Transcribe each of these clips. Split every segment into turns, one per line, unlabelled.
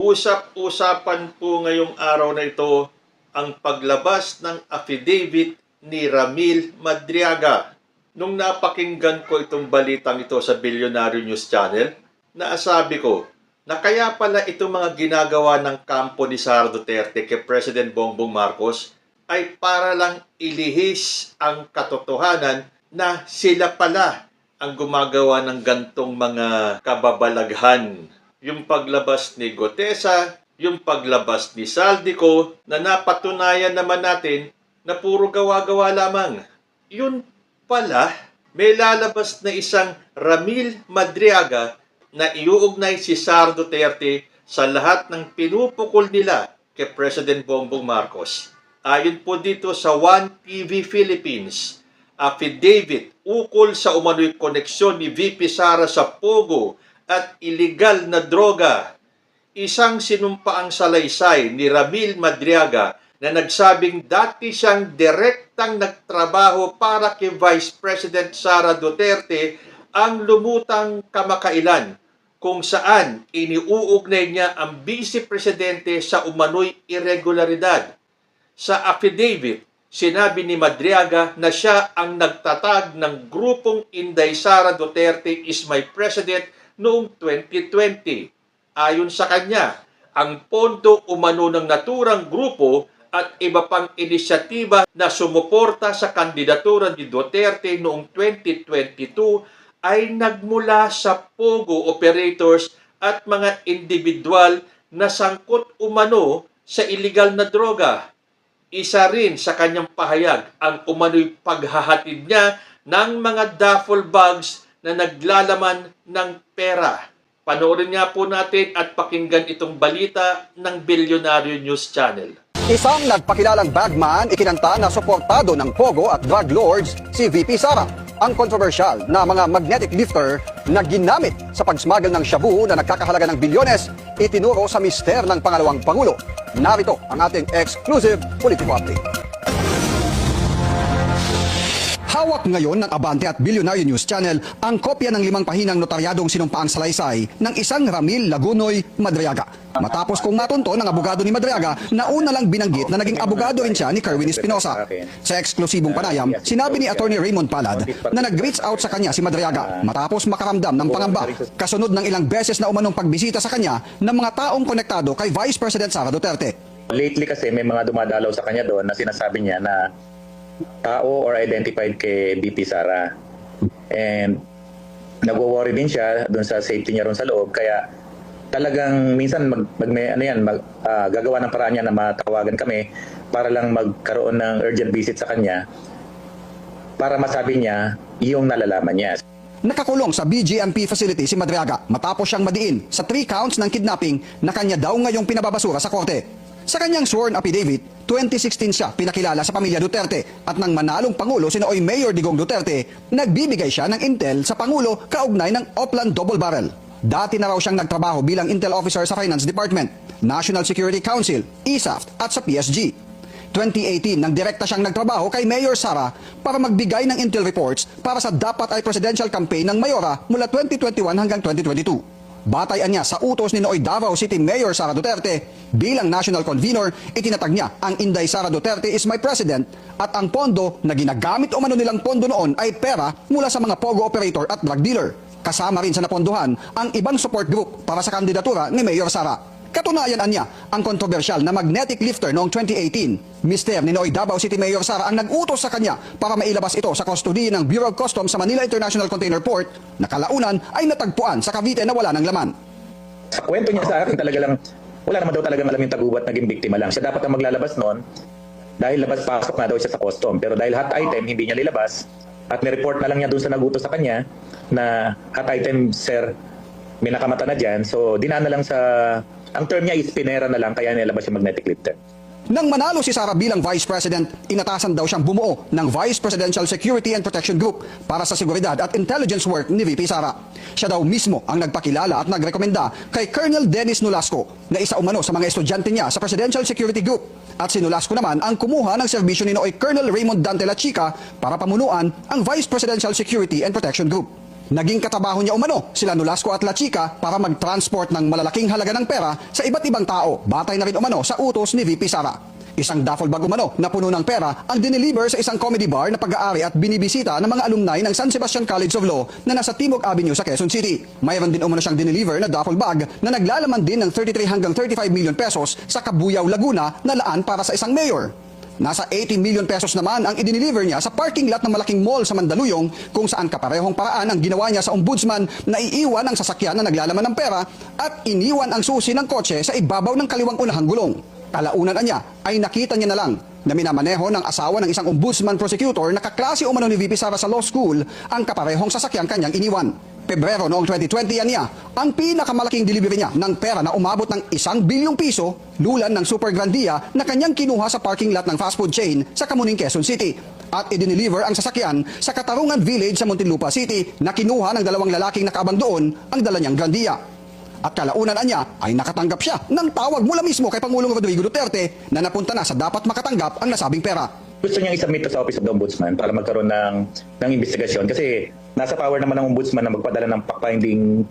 Usap-usapan po ngayong araw na ito ang paglabas ng affidavit ni Ramil Madriaga. Nung napakinggan ko itong balitang ito sa Billionaire News Channel, naasabi ko na kaya pala itong mga ginagawa ng kampo ni Sara Duterte kay President Bongbong Marcos ay para lang ilihis ang katotohanan na sila pala ang gumagawa ng gantong mga kababalaghan. Yung paglabas ni Gotesa, yung paglabas ni Saldico, na napatunayan naman natin na puro gawa-gawa lamang. Yun pala, may lalabas na isang Ramil Madriaga na iuugnay si Sara Duterte sa lahat ng pinupukol nila kay President Bongbong Marcos. Ayon po dito sa One TV Philippines, affidavit ukol sa umano'y koneksyon ni VP Sara sa Pogo at iligal na droga. Isang sinumpaang salaysay ni Ramil Madriaga na nagsabing dati siyang direktang nagtrabaho para kay Vice President Sara Duterte ang lumutang kamakailan kung saan iniuugnay niya ang Vice Presidente sa umano'y irregularidad. Sa affidavit, sinabi ni Madriaga na siya ang nagtatag ng grupong Inday Sara Duterte is my president noong 2020. Ayon sa kanya, ang pondo umano ng naturang grupo at iba pang inisyatiba na sumuporta sa kandidatura ni Duterte noong 2022 ay nagmula sa Pogo operators at mga individual na sangkot umano sa iligal na droga. Isa rin sa kanyang pahayag ang umano'y paghahatid niya ng mga duffel bags na naglalaman ng pera. Panoorin nga po natin at pakinggan itong balita ng Billionaire News Channel.
Isang nagpakilalang bagman ikinanta na suportado ng Pogo at drug lords si VP Sara. Ang kontrobersyal na mga magnetic lifter na ginamit sa pagsmuggle ng shabu na nagkakahalaga ng bilyones, itinuro sa mister ng pangalawang Pangulo. Narito ang ating exclusive political update. Hawak ngayon ng Abante at Billionaire News Channel ang kopya ng 5 pahinang notaryadong sinumpaang salaysay ng isang Ramil Lagunoy Madriaga. Matapos kong matunto ng abogado ni Madriaga na una lang binanggit na naging abogado rin siya ni Kerwin Espinosa. Sa eksklusibong panayam, sinabi ni Atty. Raymond Palad na nag-reach out sa kanya si Madriaga matapos makaramdam ng pangamba kasunod ng ilang beses na umanong pagbisita sa kanya ng mga taong konektado kay Vice President Sara Duterte.
Lately kasi may mga dumadalaw sa kanya doon na sinasabi niya na tao or identified kay BP Sara. And nagwo-worry din siya doon sa safety niya ron sa loob, kaya talagang minsan gagawa ng paraan niya na matawagan kami para lang magkaroon ng urgent visit sa kanya para masabi niya yung nalalaman niya.
Nakakulong sa BGMP facility si Madriaga matapos siyang madiin sa 3 counts ng kidnapping na kanya daw ngayong pinababasura sa korte. Sa kanyang sworn affidavit, 2016 siya pinakilala sa pamilya Duterte at nang manalong Pangulo sinoy Mayor Digong Duterte, nagbibigay siya ng intel sa Pangulo kaugnay ng Oplan Double Barrel. Dati na raw siyang nagtrabaho bilang intel officer sa Finance Department, National Security Council, ISAF at sa PSG. 2018 nang direkta siyang nagtrabaho kay Mayor Sara para magbigay ng intel reports para sa dapat ay presidential campaign ng Mayora mula 2021 hanggang 2022. Batayan niya sa utos ni Nooy Davao City Mayor Sara Duterte, bilang national convener, itinatag niya ang Inday Sara Duterte is my president at ang pondo na ginagamit umano nilang pondo noon ay pera mula sa mga Pogo operator at drug dealer. Kasama rin sa napondohan ang ibang support group para sa kandidatura ni Mayor Sara. Katunayan niya ang kontrobersyal na magnetic lifter noong 2018. Mister ni Nooy Davao City Mayor Sara ang nag-utos sa kanya para mailabas ito sa kustodiya ng Bureau of Customs sa Manila International Container Port na kalaunan ay natagpuan sa Cavite na wala ng laman.
Sa kwento niya sa akin talaga lang, wala naman daw talagang alam yung tagubat, naging biktima lang. Siya dapat ang maglalabas noon dahil labas-pasok na daw siya sa custom. Pero dahil hot item, hindi niya nilabas at may-report na lang niya doon sa nagutos sa kanya na hot item, sir, may nakamata na dyan. So, dinaan na lang sa... Ang term niya is pinera na lang, kaya nilabas yung magnetic lifter.
Nang manalo si Sara bilang Vice President, inatasan daw siyang bumuo ng Vice Presidential Security and Protection Group para sa seguridad at intelligence work ni VP Sara. Siya daw mismo ang nagpakilala at nagrekomenda kay Colonel Dennis Nolasco na isa umano sa mga estudyante niya sa Presidential Security Group. At si Nolasco naman ang kumuha ng serbisyo ni Noy Colonel Raymond Dante La Chica para pamunuan ang Vice Presidential Security and Protection Group. Naging katrabaho niya umano sila Nolasco at La Chica para mag-transport ng malalaking halaga ng pera sa iba't ibang tao, batay na rin umano sa utos ni VP Sara. Isang duffel bag umano na puno ng pera ang dineliver sa isang comedy bar na pag-aari at binibisita ng mga alumni ng San Sebastian College of Law na nasa Timog Avenue sa Quezon City. Mayroon din umano siyang dineliver na duffel bag na naglalaman din ng 33 hanggang 35 million pesos sa Cabuyao, Laguna na laan para sa isang mayor. Nasa 80 million pesos naman ang idineliver niya sa parking lot ng malaking mall sa Mandaluyong kung saan kaparehong paraan ang ginawa niya sa ombudsman na iiwan ang sasakyan na naglalaman ng pera at iniwan ang susi ng kotse sa ibabaw ng kaliwang unahang gulong. Kalaunan niya ay nakita niya na lang na minamaneho ng asawa ng isang ombudsman prosecutor na kaklase umano ni VP Sara sa law school ang kaparehong sasakyang kanyang iniwan. Pebrero noong 2020 yan niya ang pinakamalaking delivery niya ng pera na umabot ng 1 bilyong piso lulan ng Super Grandia na kanyang kinuha sa parking lot ng fast food chain sa Kamuning, Quezon City. At idineliver ang sasakyan sa Katarungan Village sa Muntinlupa City na kinuha ng 2 lalaking nakaabang doon ang dala niyang Grandia. At kalaunan niya ay nakatanggap siya ng tawag mula mismo kay Pangulong Rodrigo Duterte na napunta na sa dapat makatanggap ang nasabing pera.
Gusto niyang isubmit to sa Office of the Ombudsman para magkaroon ng investigasyon kasi nasa power naman ng Ombudsman na magpadala ng fact-finding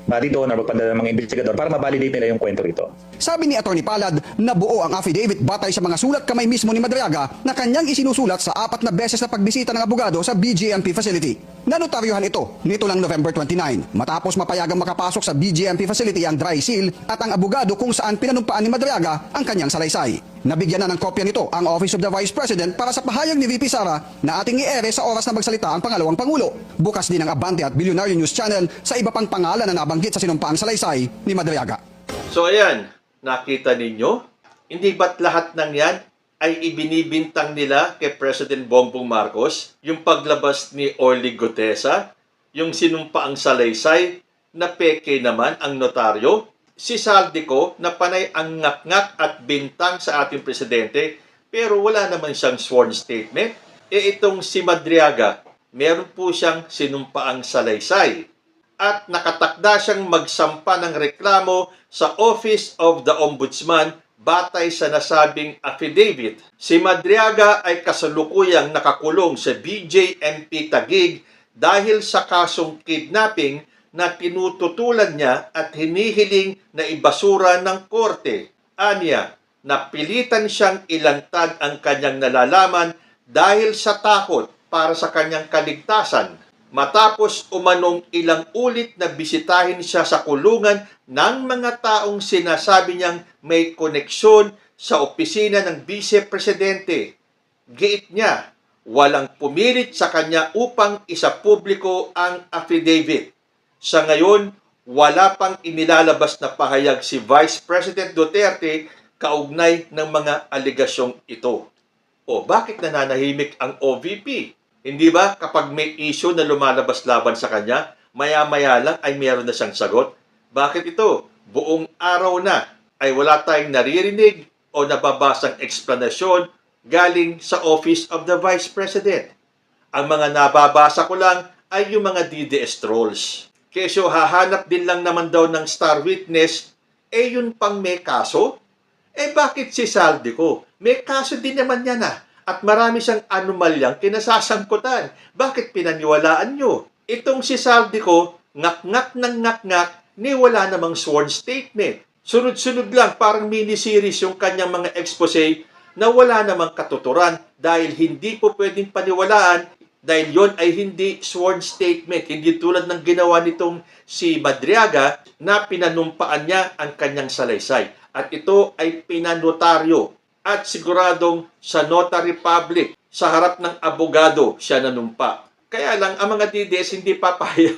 body doon or magpadala ng mga investigador para ma-validate nila yung kwento rito.
Sabi ni Atty. Palad na buo ang affidavit batay sa mga sulat kamay mismo ni Madriaga na kanyang isinusulat sa 4 na beses na pagbisita ng abogado sa BGMP facility. Nanotaryuhan ito nito lang November 29 matapos mapayagang makapasok sa BGMP facility ang dry seal at ang abogado kung saan pinanumpaan ni Madriaga ang kanyang salaysay. Nabigyan na ng kopya nito ang Office of the Vice President para sa pahayag ni VP Sara na ating i-ere sa oras na magsalita ang pangalawang Pangulo. Bukas din ang Abante at Billionaire News Channel sa iba pang pangalan na nabanggit sa sinumpaang salaysay ni Madriaga.
So ayan, nakita ninyo? Hindi ba't lahat ng yan ay ibinibintang nila kay President Bongbong Marcos? Yung paglabas ni Orly Gutesa, yung sinumpaang salaysay, na peke naman ang notaryo, si Saldico na panay ang ngak-ngak at bintang sa ating presidente pero wala naman siyang sworn statement. Itong si Madriaga, meron po siyang sinumpaang salaysay at nakatakda siyang magsampa ng reklamo sa Office of the Ombudsman batay sa nasabing affidavit. Si Madriaga ay kasalukuyang nakakulong sa BJMP Taguig dahil sa kasong kidnapping na tinututulan niya at hinihiling na ibasura ng korte. Anya, napilitan siyang ilantad ang kanyang nalalaman dahil sa takot para sa kanyang kaligtasan. Matapos umanong ilang ulit na bisitahin siya sa kulungan ng mga taong sinasabi niyang may koneksyon sa opisina ng Vice Presidente. Giit niya, walang pumilit sa kanya upang isapubliko ang affidavit. Sa ngayon, wala pang inilalabas na pahayag si Vice President Duterte kaugnay ng mga aligasyong ito. O bakit nananahimik ang OVP? Hindi ba kapag may issue na lumalabas laban sa kanya, maya-maya lang ay meron na siyang sagot? Bakit ito? Buong araw na ay wala tayong naririnig o nababasang eksplanasyon galing sa Office of the Vice President. Ang mga nababasa ko lang ay yung mga DDS trolls. Kesyo hahanap din lang naman daw ng star witness, yun pang may kaso? Bakit si Saldico? May kaso din naman yan at marami siyang anomalyang kinasasangkutan. Bakit pinaniwalaan nyo? Itong si Saldico, ngak-ngak ng ngak-ngak, ni wala namang sworn statement. Sunod-sunod lang, parang mini-series yung kanyang mga expose na wala namang katuturan dahil hindi po pwedeng paniwalaan dahil yon ay hindi sworn statement. Hindi tulad ng ginawa nitong si Madriaga na pinanumpaan niya ang kanyang salaysay. At ito ay pinanotaryo at siguradong sa notary public sa harap ng abogado siya nanumpa. Kaya lang ang mga DDS hindi papayag.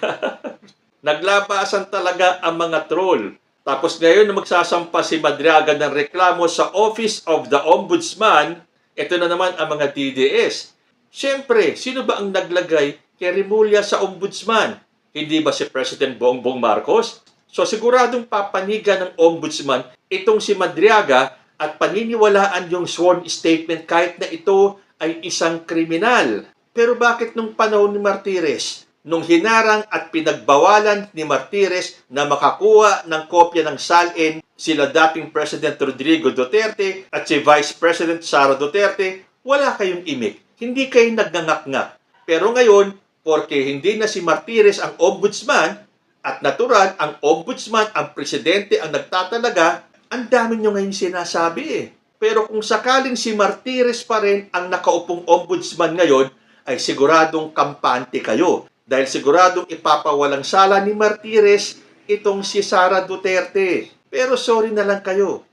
Naglabasan talaga ang mga troll. Tapos ngayon na magsasampa si Madriaga ng reklamo sa Office of the Ombudsman, ito na naman ang mga DDS. Siyempre, sino ba ang naglagay kay Remulla sa Ombudsman? Hindi ba si President Bongbong Marcos? So siguradong papanigan ng Ombudsman itong si Madriaga at paniniwalaan yung sworn statement kahit na ito ay isang kriminal. Pero bakit nung panahon ni Martires, nung hinarang at pinagbawalan ni Martires na makakuha ng kopya ng SALN sila dating President Rodrigo Duterte at si Vice President Sara Duterte, wala kayong imik. Hindi kayo nagnangak-ngak. Pero ngayon, Porque hindi na si Martires ang ombudsman at natural, ang ombudsman, ang presidente ang nagtatalaga, ang dami nyo ngayon sinasabi eh. Pero kung sakaling si Martires pa rin ang nakaupong ombudsman ngayon, ay siguradong kampante kayo. Dahil siguradong ipapawalang sala ni Martires itong si Sara Duterte. Pero sorry na lang kayo.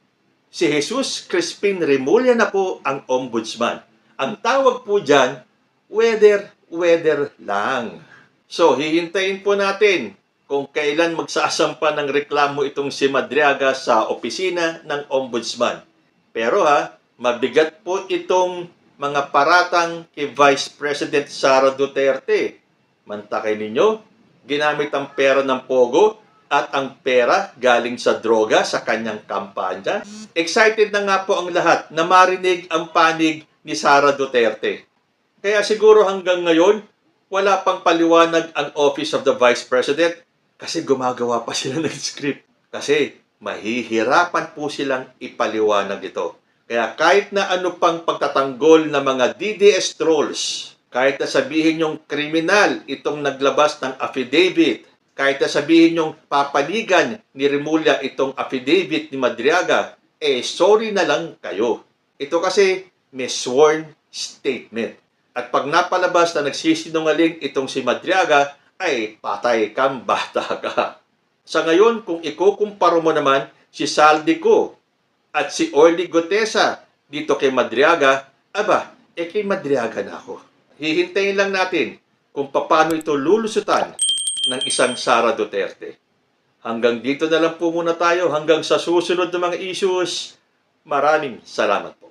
Si Jesus Crispin Remulla na po ang ombudsman. Ang tawag po dyan, weather lang. So, hihintayin po natin kung kailan magsasampa ng reklamo itong si Madriaga sa opisina ng ombudsman. Pero mabigat po itong mga paratang kay Vice President Sara Duterte. Mantakay ninyo, ginamit ang pera ng Pogo at ang pera galing sa droga sa kanyang kampanya. Excited na nga po ang lahat na marinig ang panig ni Sara Duterte. Kaya siguro hanggang ngayon, wala pang paliwanag ang Office of the Vice President kasi gumagawa pa sila ng script. Kasi mahihirapan po silang ipaliwanag ito. Kaya kahit na ano pang pagtatanggol ng mga DDS trolls, kahit na sabihin yung kriminal itong naglabas ng affidavit, kahit na sabihin yung papaligan ni Remulla itong affidavit ni Madriaga, sorry na lang kayo. Ito kasi may sworn statement. At pag napalabas na nagsisinungaling itong si Madriaga, ay patay kang bata ka. Sa ngayon, kung ikukumpara mo naman si Saldico at si Orly Gotesa dito kay Madriaga, kay Madriaga na ako. Hihintayin lang natin kung paano ito lulusutan ng isang Sara Duterte. Hanggang dito na lang po muna tayo. Hanggang sa susunod na mga issues. Maraming salamat po.